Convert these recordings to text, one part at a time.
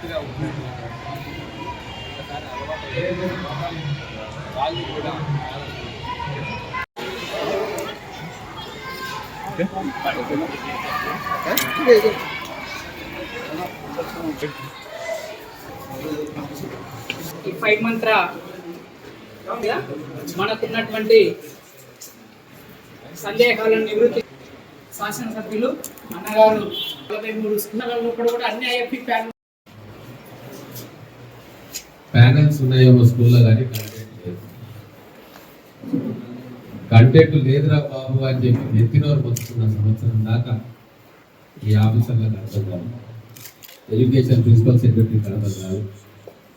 కరెక్ట్గా ఉంటుంది. వాళ్ళు కూడా ఈ 5 మంత్ర మనకున్నటువంటి సందేహాలను నివృత్తి శాసనసభ్యులు అన్నగారు 43 స్కూళ్ళలో కూడా అన్ని ఐఎఫ్పి ప్యానల్స్ ఉన్నాయేమో స్కూల్లో కానీ కంటెంట్ లేదురా బాబు అని చెప్పి నెత్తినోరు పొందుతున్న సంవత్సరం దాకా ఈ ఆఫీసర్లకు అర్థం కాదు, ఎడ్యుకేషన్ ప్రిన్సిపల్ సెక్రటరీకి అర్థం కాదు,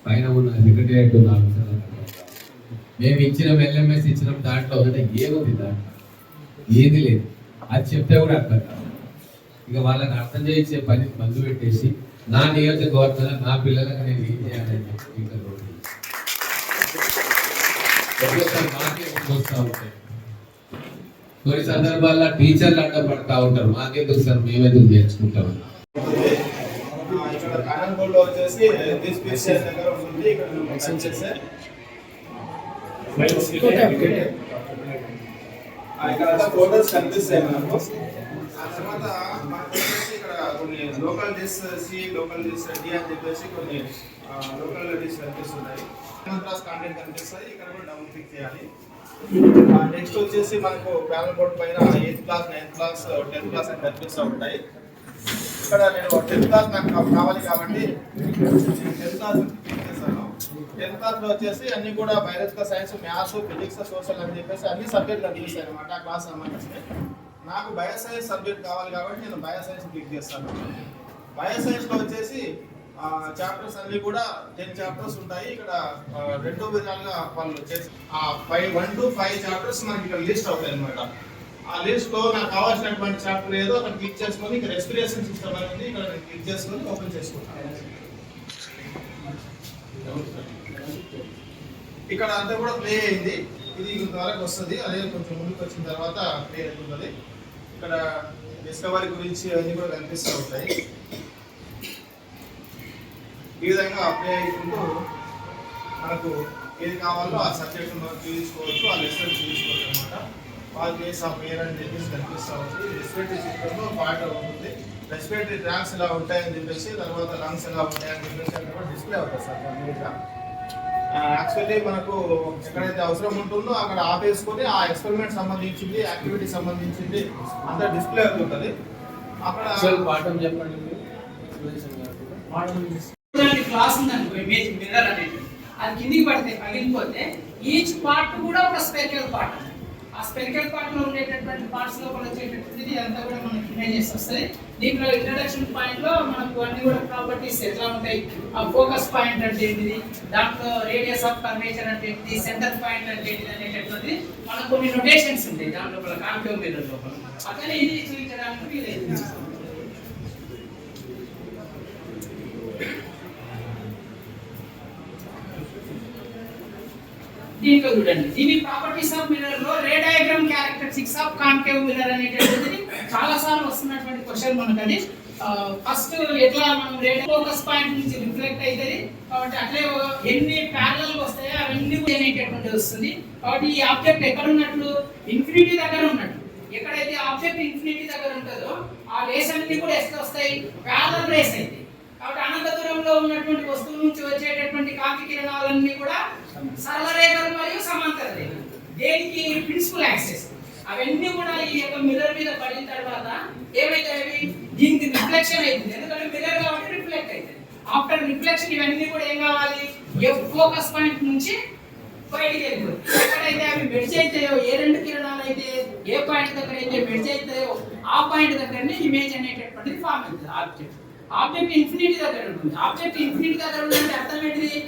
పైన ఉన్న సెక్రటరియట్ ఉన్న ఆఫీసర్లకు అర్థం కాదు. మేము ఇచ్చిన ఎల్ఎంఎస్ ఇచ్చిన దాంట్లో ఒకటే ఏముంది, దాంట్లో ఏది లేదు, అది చెప్తే కూడా అర్థం కాదు. ఇక వాళ్ళని అర్థం చేయించే పని మందు పెట్టేసి నా నియోజకవర్గంలో నా పిల్లలకు నేను ఏం చేయాలని చెప్పి మాకే వస్తూ ఉంటాయి. కొన్ని సందర్భాల్లో టీచర్లు అడ్డపడతా ఉంటారు, మాకెందుకు సార్ మేమెందుకు నేర్చుకుంటాం. ఫోటోస్ కనిపిస్తాయి మనకు. ఆ తర్వాత ఇక్కడ కొన్ని local dishes, local dish డి అని చెప్పేసి కొన్ని లోకల్ డిష్ కనిపిస్తున్నాయి. కాంటెంట్ కనిపిస్తుంది, ఇక్కడ కూడా డబుల్ క్లిక్ చేయాలి. నెక్స్ట్ వచ్చేసి మనకు ప్యానల్ బోర్డ్ పైన 8th class, 9th class, 10th class అని కనిపిస్తూ ఉంటాయి. ఇక్కడ నేను 10th క్లాస్ నాకు కావాలి కాబట్టి 10th క్లాస్ క్లిక్ చేస్తాను. 10th క్లాస్లో వచ్చేసి అన్ని కూడా biological science, maths, physics, social అని చెప్పేసి అన్ని సబ్జెక్టులు కనిపిస్తాయి అనమాట. ఆ క్లాస్ సంబంధించి నాకు బయోసైన్స్ సబ్జెక్ట్ కావాలి కాబట్టి నేను బయోసైన్స్ క్లిక్ చేస్తాను. బయోసైన్స్లో వచ్చేసి చాప్టర్స్ అన్ని కూడా 10 చాప్టర్స్ ఉంటాయి. ఇక్కడ 2 విధాలుగా వాళ్ళు చేసి 1 to 5 చాప్టర్స్ మనకి ఇక్కడ లిస్ట్ అవుతాయి అనమాట. ఆ లిస్ట్ లో నాకు కావాల్సినటువంటి చాప్టర్ ఏదో అక్కడ క్లిక్ చేసుకొని ఇక్కడ రెస్పిరేషన్ సిస్టమ్ అనేది ఇక్కడ క్లిక్ చేసుకొని ఓపెన్ చేసుకుంటాను. ఇక్కడ అంతా కూడా ప్లే అయింది, ఇది వరకు వస్తుంది. అదే కొంచెం ముందుకు వచ్చిన తర్వాత ప్లే అవుతుంది. ఇక్కడ డిస్కవరీ గురించి అన్ని కూడా కనిపిస్తూ ఉంటాయి. ఈ విధంగా అప్లై అయ్యుకుంటూ మనకు ఏది కావాలో ఆ సబ్జెక్ట్ చూసుకోవచ్చు, ఆ లెసన్ చూసుకోవచ్చు అనమాట. వాళ్ళ కేస్ ఆఫ్ ఎయిర్ అని చెప్పేసి కనిపిస్తూ ఉంటుంది. రెస్పిరేటరీ సిస్టంలో పార్ట్ ఉంటుంది. రెస్పిరేటరీ ట్రాక్స్ ఎలా ఉంటాయని చెప్పేసి, తర్వాత లంగ్స్ ఎలా ఉంటాయని చెప్పేసి అక్కడ కూడా డిస్ప్లే అవుతుంది సార్ కంప్లీట్గా. యాక్చువల్లీ మనకు ఎక్కడైతే అవసరం ఉంటుందో అక్కడ ఆపేసుకొని ఆ ఎక్స్పెరిమెంట్ సంబంధించింది, యాక్టివిటీ సంబంధించింది అంతా డిస్ప్లే అవుతుంటుంది. అక్కడ పాఠం చెప్పండి. క్లాస్ ఉందనుకో, ఇమేజ్ మిర్రర్ అనేది అది కిందికి పడితే పగిలిపోతే ఈచ్ పార్ట్ కూడా ఒక స్పెరికల్ పార్ట్. ఆ స్పెరికల్ పార్ట్ లో ఉండేటటువంటి పార్ట్స్ లోపల వచ్చేటటువంటిది అంతా కూడా మనకి ఇమేజెస్ వస్తాయి. దీంట్లో ఇంట్రడక్షన్ పాయింట్ లో మనకు అన్ని కూడా ప్రాపర్టీస్ ఎట్లా ఉంటాయి, ఆ ఫోకస్ పాయింట్ అంటే ఏంటిది, దాంట్లో రేడియస్ ఆఫ్ కర్వేచర్ అంటే ఏంటిది, సెంటర్ పాయింట్ అంటే ఏంటిది అనేటటువంటిది మనకు కొన్ని నొటేషన్స్ ఉంటాయి దాని లోపల కాన్కేవ్ మిర్రర్ లోపల. అట్లనే ఇది చూపించడానికి వీలైంది. దీంట్లో చూడండి, దీని ప్రాపర్టీస్ ఆఫ్ మిర్రర్ లో ray diagram characteristics of concave mirror అనేటటువంటిది చాలా సార్లు వస్తున్నటువంటి క్వశ్చన్ మనకు. అది ఫస్ట్ ఎట్లా మనం రే ఫోకస్ పాయింట్ నుంచి రిఫ్లెక్ట్ అవుతుంది కాబట్టి అట్లే ఎన్ని ప్యారలల్ వస్తాయో అవన్నీ అనేటటువంటిది వస్తుంది. కాబట్టి ఈ ఆబ్జెక్ట్ ఎక్కడ ఉన్నట్లు, ఇన్ఫినిటీ దగ్గర ఉన్నట్లు. ఎక్కడైతే ఆబ్జెక్ట్ ఇన్ఫినిటీ దగ్గర ఉంటుందో ఆ రేస్ అన్ని కూడా ఎక్కడ వస్తాయి, ప్యారలల్ రేస్ అయితే. కాబట్టి అనంత దూరంలో ఉన్నటువంటి వస్తువు నుంచి వచ్చేటటువంటి కాంతి కిరణాలన్నీ కూడా సరళ రేఖలు మరియు సమాంతర రేఖలు. దేనికి ప్రిన్సిపల్ యాక్సెస్ అవన్నీ కూడా ఈ యొక్క మిర్రర్ మీద పడిన తర్వాత ఏమైతాయి, దీనికి రిఫ్లెక్షన్ అవుతుంది. ఎందుకంటే మిర్రర్ కాబట్టి రిఫ్లెక్ట్ అవుతుంది. ఆఫ్టర్ రిఫ్లెక్షన్ ఇవన్నీ కూడా ఏం కావాలి, ఫోకస్ పాయింట్ నుంచి బయటికి వెళ్ళిపోతుంది. ఎక్కడైతే అవి మెడ్జ్ అవుతాయో, ఏ 2 కిరణాలు అయితే ఏ పాయింట్ దగ్గర అయితే మెడ్జ్ అవుతాయో ఆ పాయింట్ దగ్గరనే ఇమేజ్ అనేటటువంటిది ఫామ్ అవుతుంది. ఆబ్జెక్ట్ ఇన్ఫినిటీ దగ్గర ఉంటుంది. ఆబ్జెక్ట్ ఇన్ఫినిటీ దగ్గర ఉందంటే అర్థం ఏంటిది,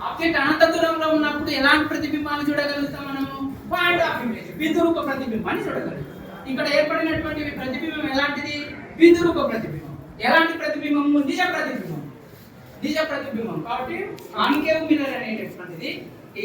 ఆబ్జెక్ట్ అనంత దూరంలో ఉన్నప్పుడు ఎలాంటి ప్రతిబింబాన్ని చూడగలుగుతాం మనము, పాయింట్ ఆఫ్ ఇమేజ్, బిందు రూప ప్రతిబింబాన్ని చూడగలుగుతాం. ఇక్కడ ఏర్పడినటువంటి ప్రతిబింబం ఎలాంటిది, బిందు రూప ప్రతిబింబం. ఎలాంటి ప్రతిబింబం, నిజ ప్రతిబింబం. కాబట్టి కాన్కేవ్ మిర్రర్ అనేటటువంటిది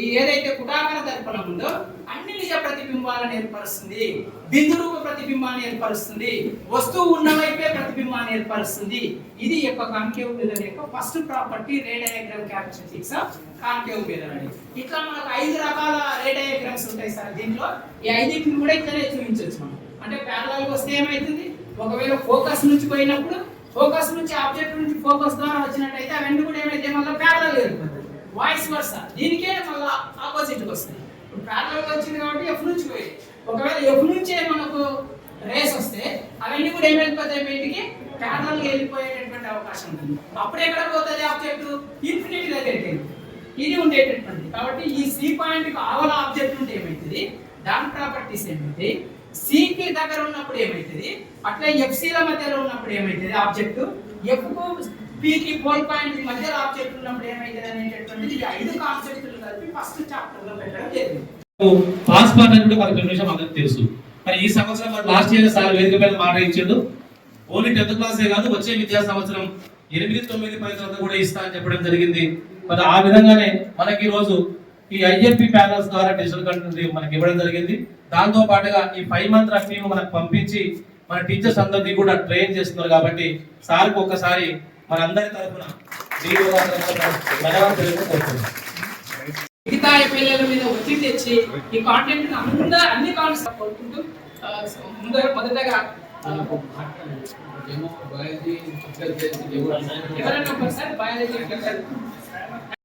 ఈ ఏదైతే కుటాకార దర్పణం ఉందో అన్ని నిజ ప్రతిబింబాలను ఏర్పరుస్తుంది, బిందు రూప ప్రతిబింబాన్ని ఏర్పరుస్తుంది, వస్తువు ఉన్న వైపే ప్రతిబింబాన్ని ఏర్పరుస్తుంది. ఇది యొక్క కాన్కేవ్ మిర్రర్ యొక్క first property, ray diagram characteristics of concave mirror అని. ఇట్లా మనకు 5 రకాల రే డయాగ్రామ్స్ ఉంటాయి సార్. దీంట్లో ఈ 5టిని కూడా ఇట్లనే చూపించవచ్చు మనం. అంటే ప్యారలల్ వస్తే ఏమవుతుంది, ఒకవేళ ఫోకస్ నుంచి పోయినప్పుడు ఫోకస్ నుంచి ఆబ్జెక్ట్ నుంచి ఫోకస్ ద్వారా వచ్చినట్టయితే అవన్నీ కూడా ఏమైతే మళ్ళీ ప్యారలల్ ఏర్పడుతుంది. వాయిస్ వర్సా దీనికే మళ్ళీ ఆపోజిట్కి వస్తుంది. ఇప్పుడు ప్యారలల్ వచ్చింది కాబట్టి ఎఫ్ నుంచి పోయి, ఒకవేళ ఎఫ్ నుంచే మనకు రేస్ వస్తే అవన్నీ కూడా ఏమైపోతాయి, బయటికి ప్యారలల్గా వెళ్ళిపోయేటటువంటి అవకాశం ఉంటుంది. అప్పుడు ఎక్కడ పోతుంది ఆబ్జెక్ట్, ఇన్ఫినిటీ దగ్గరికి వెళ్ళి ఇది ఉండేటటువంటిది. కాబట్టి ఈ సి పాయింట్కి ఆవల ఆబ్జెక్ట్ ఉంటే ఏమవుతుంది, దాని ప్రాపర్టీస్ ఏమవుతాయి, సికి దగ్గర ఉన్నప్పుడు ఏమవుతుంది, అట్లా ఎఫ్సీల మధ్యలో ఉన్నప్పుడు ఏమవుతుంది ఆబ్జెక్ట్, ఎఫ్కు పికి పోల్ పాయింట్ మధ్యలో ఆబ్జెక్ట్ ఉన్నప్పుడు ఏమవుతుంది అనేటటువంటిది 5 కాన్సెప్టులు కలిపి ఫస్ట్ చాప్టర్ లో పెట్టడం జరిగింది. పాస్ పార్ట్ అంటే మనకు ఒక విషయం అందరికీ తెలుసు. మరి ఈ సంవత్సరం మరి లాస్ట్ ఇయర్ సార్ వేదిక పైన మాట ఇచ్చాడు, ఓన్లీ 10th క్లాసే కాదు వచ్చే విద్యా సంవత్సరం 8, 9 పరీక్షలు కూడా ఇస్తా అని చెప్పడం జరిగింది. మరి ఆ విధంగానే మనకి ఈ రోజు ఈ ఐఎఫ్పి ప్యానల్స్ ద్వారా డిజిటల్ కంటెంట్ మనకి ఇవ్వడం జరిగింది. దాంతో పాటుగా ఈ 5 month టీమ్ మనకు పంపించి మన టీచర్స్ అందరినీ కూడా ట్రైన్ చేస్తున్నారు. కాబట్టి సార్కి ఒక్కసారి మన అందరి తరఫున మిగతా పిల్లల మీద ఒత్తిడి తెచ్చి ఈ కాంటెంట్ అన్ని కాన్సెప్ట్ కోరుకుంటూ మొదటగా ఎవరైనా ఒకసారి బయాలజీ